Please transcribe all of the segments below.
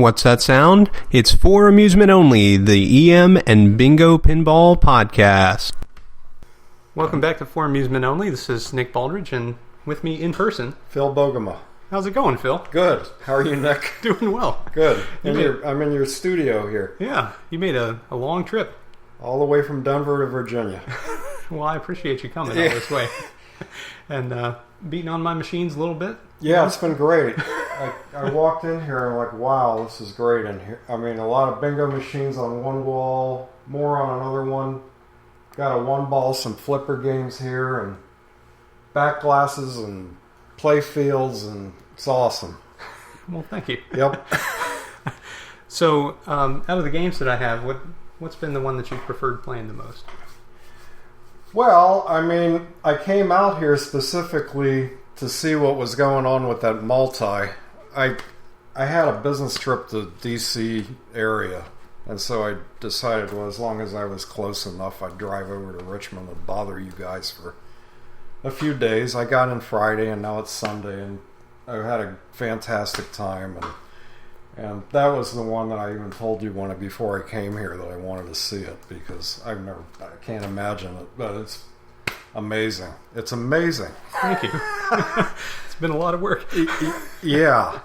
What's that sound? It's for amusement only, the EM and Bingo Pinball Podcast. Welcome back to For Amusement Only. This is Nick Baldridge, and with me in person, Phil Bogema. How's it going, Phil? Good. How are you, Nick? Doing well. Good. I'm in your studio here. Yeah, you made a long trip. All the way from Denver to Virginia. Well, I appreciate you coming all this way. And beating on my machines a little bit. Yeah, it's been great. I walked in here and I'm like, wow, this is great in here. I mean, a lot of bingo machines on one wall, more on another one. Got a one ball, some flipper games here, and back glasses and play fields, and it's awesome. Well, thank you. Yep. So, out of the games that I have, what's been the one that you've preferred playing the most? Well, I mean, I came out here specifically to see what was going on with that multi. I had a business trip to D.C. area, and so I decided, well, as long as I was close enough, I'd drive over to Richmond and bother you guys for a few days. I got in Friday, and now it's Sunday, and I had a fantastic time, and that was the one that I even told you before I came here that I wanted to see it, because I can't imagine it, but it's amazing. It's amazing. Thank you. It's been a lot of work. Yeah.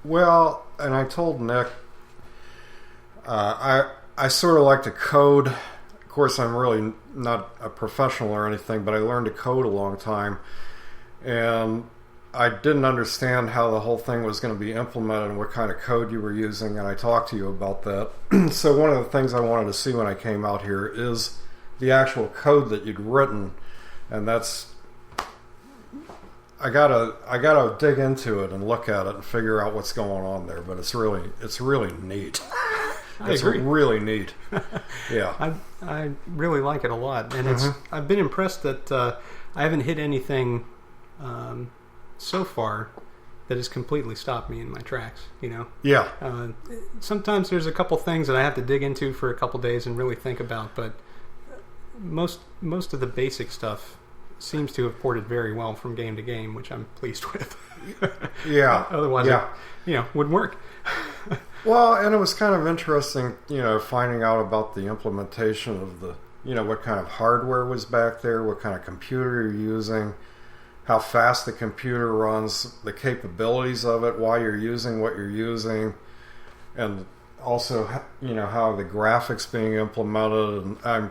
Well, and I told Nick, I sort of like to code. Of course, I'm really not a professional or anything, but I learned to code a long time, and I didn't understand how the whole thing was going to be implemented and what kind of code you were using, and I talked to you about that. So one of the things I wanted to see when I came out here is the actual code that you'd written, and that's I gotta dig into it and look at it and figure out what's going on there. But it's really neat. I agree. Really neat. Yeah, I really like it a lot, and I've been impressed that I haven't hit anything so far that has completely stopped me in my tracks. You know. Yeah. Sometimes there's a couple things that I have to dig into for a couple days and really think about, but most of the basic stuff seems to have ported very well from game to game, which I'm pleased with. Yeah. Otherwise, it wouldn't work. Well, and it was kind of interesting, finding out about the implementation of what kind of hardware was back there, what kind of computer you're using, how fast the computer runs, the capabilities of it, why you're using what you're using, and also, how the graphics being implemented. And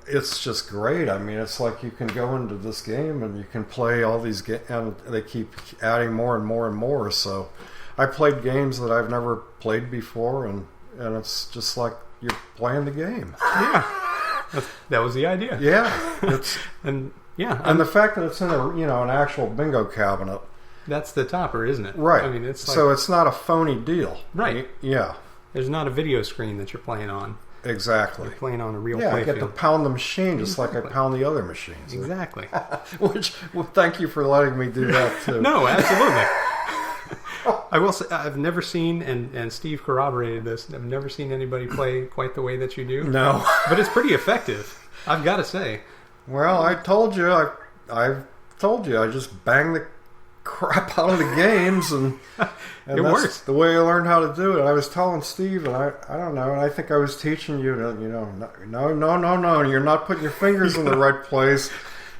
it's just great. I mean, it's like you can go into this game and you can play all these games, and they keep adding more and more and more. So I played games that I've never played before, and it's just like you're playing the game. Yeah, that was the idea. Yeah, and the fact that it's in an actual bingo cabinet. That's the topper, isn't it? Right. I mean, it's like, so it's not a phony deal. Right. Yeah. There's not a video screen that you're playing on. Exactly. You're playing on a real play field. I get to pound the machine just like I pound the other machines. Exactly. Thank you for letting me do that too. No, absolutely. I will say, I've never seen, and Steve corroborated this, I've never seen anybody play quite the way that you do. No. But it's pretty effective, I've got to say. Well, I told you, I just bang the crap out of the games, and it works. The way I learned how to do it. I was telling Steve, and I don't know, and I think I was teaching you to, no, you're not putting your fingers in the right place.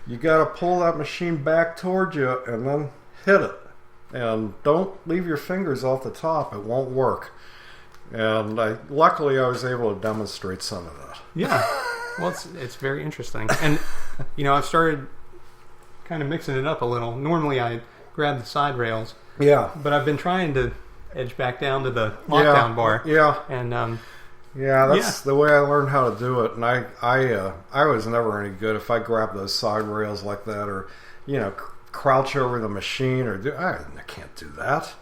You got to pull that machine back towards you and then hit it, and don't leave your fingers off the top. It won't work. And luckily I was able to demonstrate some of that. Yeah. Well, it's very interesting, and I've started kind of mixing it up a little. Normally I grab the side rails. Yeah. But I've been trying to edge back down to the lockdown bar. Yeah. And that's the way I learned how to do it. And I was never any good if I grabbed those side rails like that, or crouch over the machine, or I can't do that.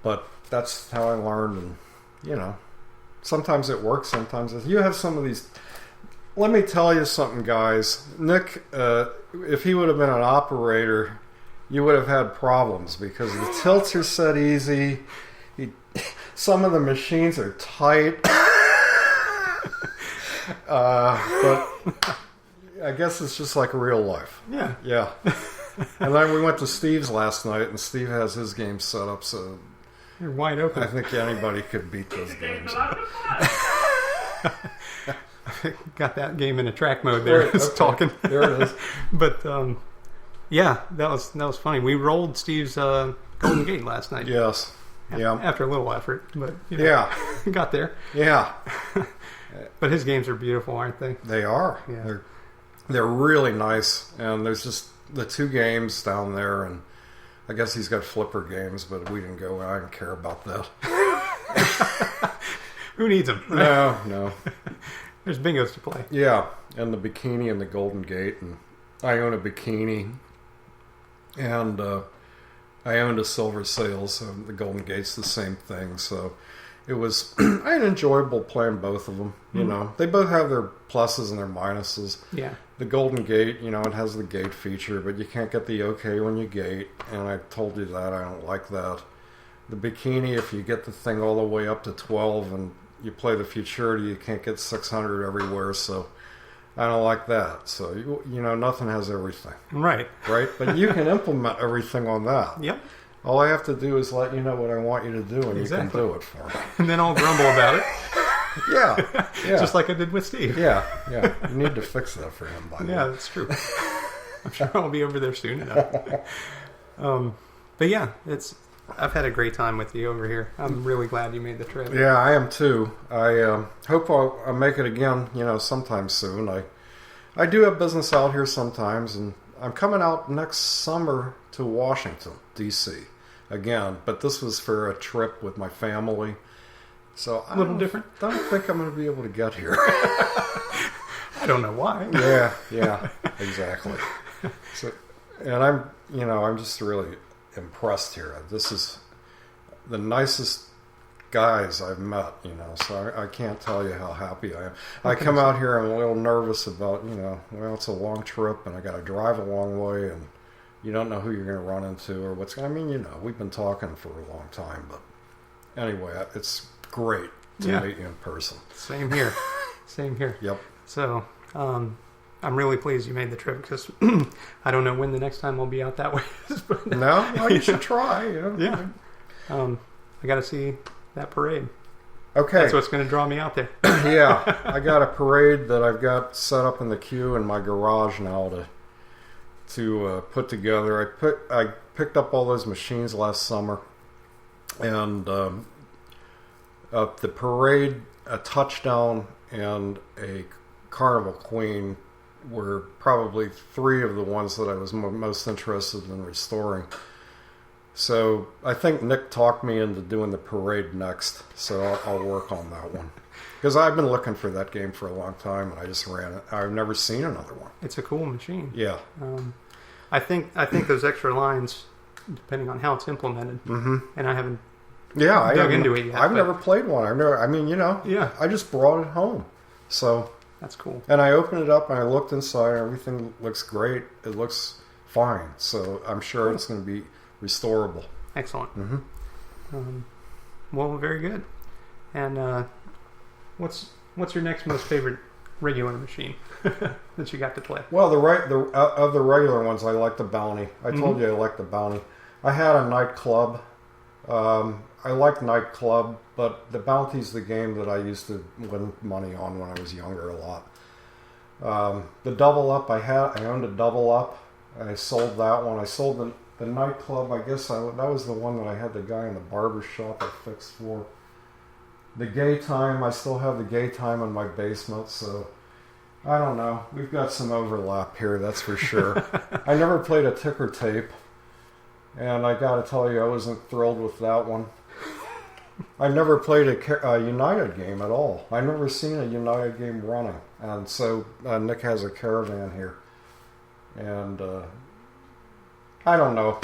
But that's how I learned, and sometimes it works, sometimes you have some of these. Let me tell you something, guys. Nick, if he would have been an operator, you would have had problems, because the tilts are set easy. Some of the machines are tight. But I guess it's just like real life. Yeah. Yeah. And then we went to Steve's last night, and Steve has his game set up, so You're wide open. I think anybody could beat those games. Got that game in a track mode there. It's okay. talking. There it is. But yeah, that was funny. We rolled Steve's Golden Gate last night. Yes. Yeah. After a little effort, but got there. Yeah. But his games are beautiful, aren't they? They are. Yeah. They're really nice, and there's just the 2 games down there, and I guess he's got flipper games, but we didn't go. I didn't care about that. Who needs them? Right? No. There's bingos to play. Yeah, and the Bikini and the Golden Gate, and I own a Bikini, and I owned a Silver Sail, so the Golden Gate's the same thing. So it was I had enjoyable playing both of them. You know, they both have their pluses and their minuses. Yeah. The Golden Gate, it has the gate feature, but you can't get the OK when you gate, and I told you that. I don't like that. The Bikini, if you get the thing all the way up to 12 and you play the Futurity, you can't get 600 everywhere, so I don't like that. So, nothing has everything. Right. Right? But you can implement everything on that. Yep. All I have to do is let you know what I want you to do, and you can do it for me. And then I'll grumble about it. Yeah. Just like I did with Steve. Yeah. You need to fix that for him, by the way. Yeah, that's true. I'm sure I'll be over there soon enough. But yeah, I've had a great time with you over here. I'm really glad you made the trip. Yeah, I am too. I hope I'll make it again, sometime soon. I do have business out here sometimes, and I'm coming out next summer to Washington, D.C. again, but this was for a trip with my family. So a little different. I don't think I'm going to be able to get here. I don't know why. Yeah, exactly. So, and I'm just really impressed here. This is the nicest guys I've met, so I can't tell you how happy I am. I come out here, I'm a little nervous about, it's a long trip and I got to drive a long way and you don't know who you're going to run into or what's going to, we've been talking for a long time, but anyway, it's great to meet you in person. Same here. Yep. So, I'm really pleased you made the trip because I don't know when the next time I'll be out that way is. But, no, you should try. Yeah. I got to see that parade. Okay. That's what's going to draw me out there. Yeah. I got a parade that I've got set up in the queue in my garage now to put together. I picked up all those machines last summer, and the parade, a touchdown, and a Carnival Queen were probably 3 of the ones that I was most interested in restoring. So I think Nick talked me into doing the parade next, so I'll work on that one. Because I've been looking for that game for a long time, and I just ran it. I've never seen another one. It's a cool machine. Yeah. I think those extra lines, depending on how it's implemented, and I haven't dug into it yet. I've never played one. I just brought it home. So that's cool. And I opened it up and I looked inside and everything looks great. It looks fine. So I'm sure it's going to be restorable. Excellent. Well, very good. And what's your next most favorite regular machine that you got to play? Well, of the regular ones, I like the Bounty. I told you I like the Bounty. I had a Nightclub. I like Nightclub, but the Bounty's the game that I used to win money on when I was younger a lot. The Double Up, I owned a Double Up. I sold that one. I sold the Nightclub. I guess that was the one that I had the guy in the barber shop I fixed for. The Gay Time, I still have the Gay Time in my basement, so I don't know. We've got some overlap here, that's for sure. I never played a ticker tape, and I got to tell you, I wasn't thrilled with that one. I never played a United game at all. I've never seen a United game running. And so Nick has a Caravan here. And I don't know.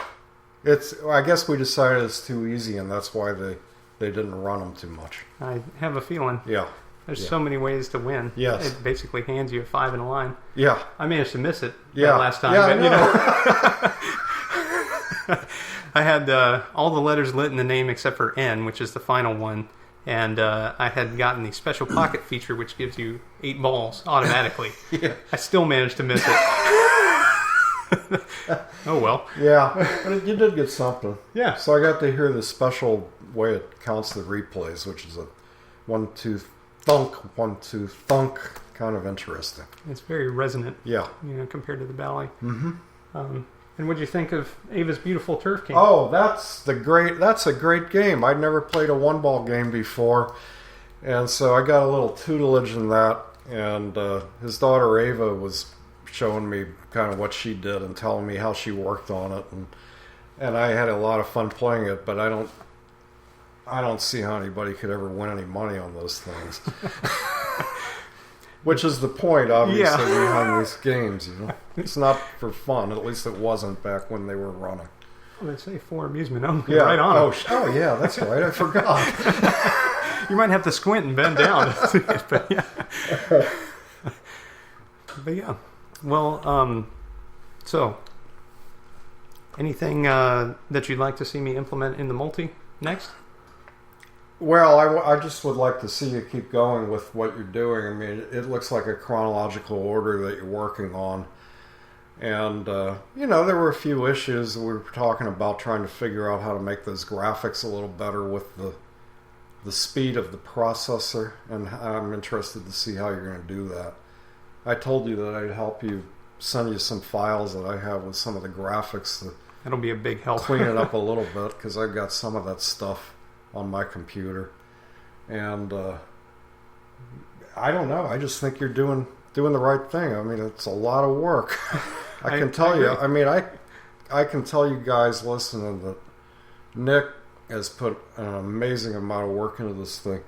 I guess we decided it's too easy, and that's why they didn't run them too much. I have a feeling. Yeah. There's so many ways to win. Yes. It basically hands you a 5 in a line. Yeah. I managed to miss it last time. Yeah, but, I had all the letters lit in the name except for N, which is the final one. And I had gotten the special pocket feature, which gives you 8 balls automatically. Yeah. I still managed to miss it. Oh well. Yeah, but you did get something. Yeah. So I got to hear the special way it counts the replays, which is a 1-2 thunk, 1-2 thunk, kind of interesting. It's very resonant. Yeah. Compared to the ballet. Mm-hmm. And what'd you think of Ava's Beautiful Turf game? Oh, that's a great game. I'd never played a one-ball game before, and so I got a little tutelage in that. And his daughter Ava was showing me kind of what she did and telling me how she worked on it, and I had a lot of fun playing it. But I don't see how anybody could ever win any money on those things. Which is the point, obviously, behind these games. It's not for fun. At least it wasn't back when they were running. Well, they say for amusement only. Yeah. Right on. Oh, yeah, that's right. I forgot. You might have to squint and bend down to see it, but yeah. But yeah. Well, so anything that you'd like to see me implement in the multi next? Well, I just would like to see you keep going with what you're doing. I mean, it looks like a chronological order that you're working on. And, there were a few issues we were talking about, trying to figure out how to make those graphics a little better with the speed of the processor. And I'm interested to see how you're going to do that. I told you that I'd help you send you some files that I have with some of the graphics to That'll be a big help. clean it up a little bit, because I've got some of that stuff on my computer, and I don't know. I just think you're doing the right thing. I mean, it's a lot of work. I can tell you. I mean, I can tell you guys listening that Nick has put an amazing amount of work into this thing.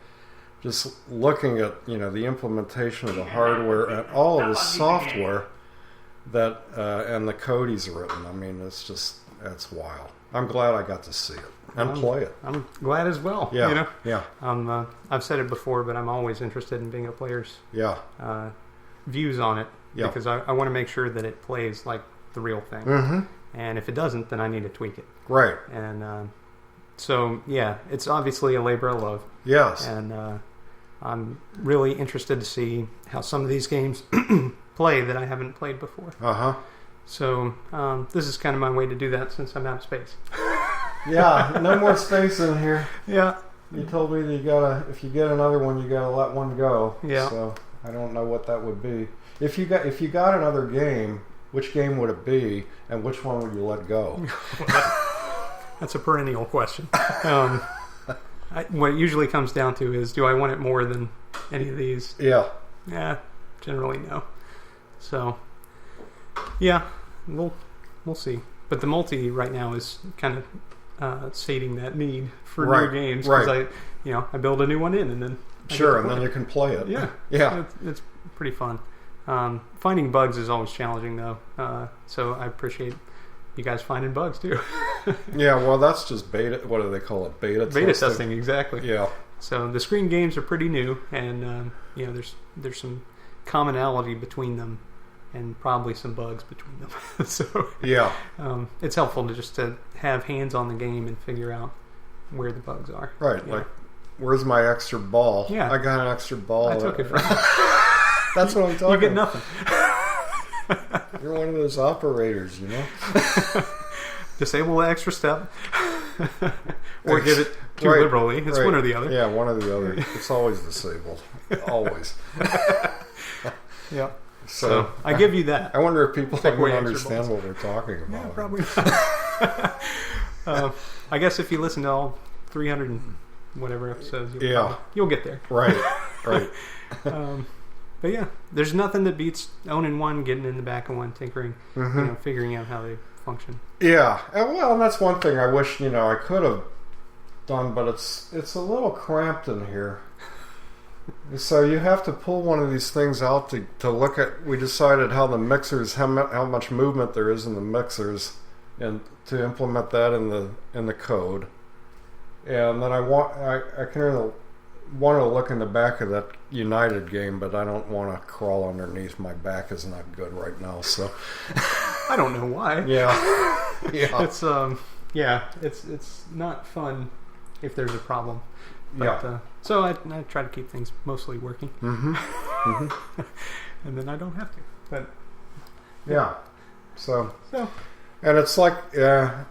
Just looking at the implementation of the hardware and all of the software that and the code he's written. I mean, it's wild. I'm glad I got to see it and play it. I'm glad as well. Yeah. Yeah. I've said it before, but I'm always interested in being a player's views on it, because I want to make sure that it plays like the real thing. Mm-hmm. And if it doesn't, then I need to tweak it. Right. And so, yeah, it's obviously a labor of love. Yes. And I'm really interested to see how some of these games play that I haven't played before. Uh-huh. So this is kind of my way to do that, since I'm out of space. Yeah, no more space in here. Yeah. You told me that if you get another one, you gotta let one go. Yeah. So I don't know what that would be. If you got another game, which game would it be, and which one would you let go? That's a perennial question. What it usually comes down to is, do I want it more than any of these? Yeah. Yeah, generally no. So, yeah, we'll see. But the multi right now is kind of sating that need for new games, because I build a new one in, and then then you can play it. Yeah, yeah, it's pretty fun. Finding bugs is always challenging, though. So I appreciate you guys finding bugs too. Yeah, well, that's just beta. What do they call it? Beta testing, exactly. Yeah. So the screen games are pretty new, and there's some commonality between them, and probably some bugs between them. So yeah, it's helpful to have hands on the game and figure out where the bugs are. Right. Like, where's my extra ball? Yeah, I got an extra ball. I took it from you. That's what I'm talking about. You get nothing. You're one of those operators, Disable the extra step. Or give it too liberally. It's one or the other. Yeah, one or the other. It's always disabled. Always. Yeah. So I give you that. I wonder if people don't understand what we're talking about. Yeah, probably not. I guess if you listen to all 300 and whatever episodes, you'll get there. Right. But yeah, there's nothing that beats owning one, getting in the back of one, tinkering, figuring out how they function. Yeah, and that's one thing I wish I could have done, but it's a little cramped in here. So you have to pull one of these things out to look at. We decided how the mixers, how much movement there is in the mixers, and to implement that in the code. And then I kind wanted to look in the back of that United game, but I don't want to crawl underneath. My back is not good right now, so I don't know why. Yeah. It's not fun if there's a problem. But, so I try to keep things mostly working, and then I don't have to. But yeah. So, So, and it's like, I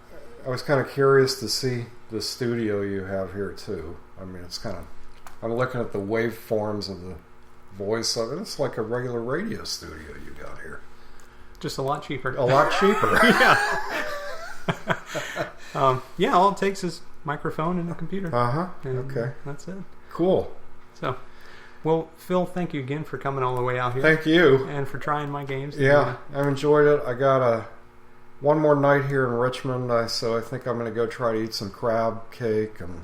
was kind of curious to see the studio you have here too. I mean, it's kind of, I'm looking at the waveforms of the voice of it. It's like a regular radio studio you got here. just a lot cheaper. A lot cheaper. Yeah. Yeah, all it takes is microphone and a computer. And Okay. that's it. Cool. So, well, Phil, thank you again for coming all the way out here. Thank you. And for trying my games. Yeah, I've enjoyed it. I got one more night here in Richmond, so I think I'm going to go try to eat some crab cake. And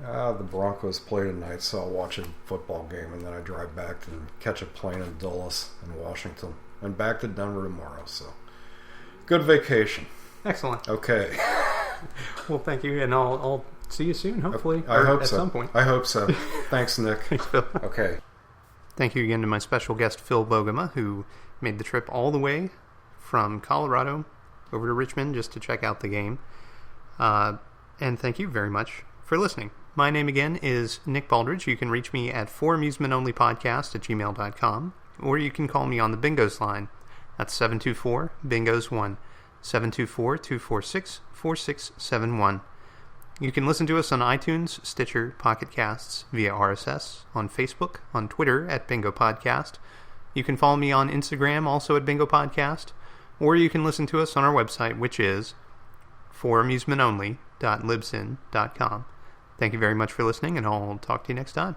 the Broncos play tonight, so I'll watch a football game, and then I drive back and catch a plane in Dulles in Washington, and back to Denver tomorrow. So, good vacation. Excellent. Okay. Well, thank you, and I'll see you soon, hopefully. I hope at so. some point. I hope so. Thanks, Nick. Thanks, Phil. Okay. Thank you again to my special guest, Phil Bogema, who made the trip all the way from Colorado over to Richmond just to check out the game. And thank you very much for listening. My name again is Nick Baldridge. You can reach me at foramusementonlypodcast@gmail.com, or you can call me on the Bingos line. That's 724-BINGOS1, 724-246-4671. You can listen to us on iTunes, Stitcher, Pocket Casts, via RSS, on Facebook, on Twitter at Bingo Podcast. You can follow me on Instagram, also at Bingo Podcast, or you can listen to us on our website, which is foramusementonly.libsyn.com. Thank you very much for listening, and I'll talk to you next time.